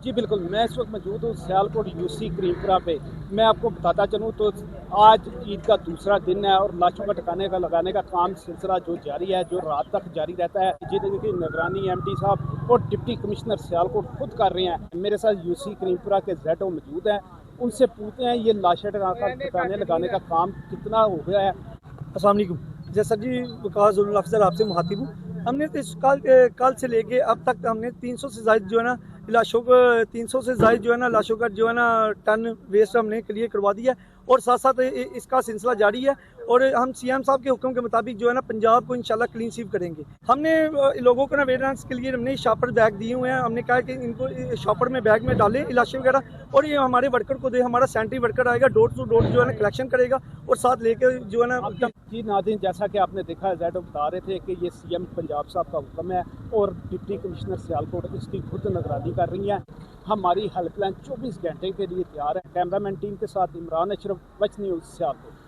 जी बिल्कुल, मैं इस वक्त मौजूद हूँ सियालकोट यूसी करीमपुरा पे। मैं आपको बताता चलूँ तो आज ईद का दूसरा दिन है और लाशों का ठिकाने का लगाने का काम सिलसिला जो जारी है, जो रात तक जारी रहता है, जिसकी निगरानी एमडी साहब और डिप्टी कमिश्नर सियालकोट खुद कर रहे हैं। मेरे साथ यूसी करीमपुरा के ZO मौजूद हैं, उनसे पूछते हैं ये लाशें ठिकाने लगाने का काम कितना हो गया है। अस्सलाम वालेकुम। जैसा जी वकास अफसर आपसे मुखातिब हूँ। हमने तो इस कल से लेके अब तक हमने 300 से ज़ायद जो है ना लाशों को 300 से ज़ायद जो है ना लाशों का जो है ना टन वेस्ट हमने क्लियर करवा दिया है और साथ साथ इसका सिलसिला जारी है और हम CM साहब के हुक्म के मुताबिक जो है ना पंजाब को इंशाल्लाह क्लीन स्वीप करेंगे। हमने लोगों को ना अवेयरनेस के लिए हमने शॉपर बैग दिए हुए हैं। हमने कहा कि इनको शॉपर में बैग में डालें लाशें वगैरह और ये हमारे वर्कर को दे। हमारा सैनिटरी वर्कर आएगा, डोर टू डोर जो है ना कलेक्शन करेगा और साथ लेकर जो है ना। जी नाज़रीन, जैसा कि आपने देखा ZO बता रहे थे कि ये CM पंजाब साहब का हुक्म है और डिप्टी कमिश्नर सियालकोट इसकी खुद निगरानी कर रही है। हमारी हेल्पलाइन 24 घंटे के लिए तैयार है। कैमरामैन टीम के साथ इमरान अशरफ, वच न्यूज़ सियालकोट।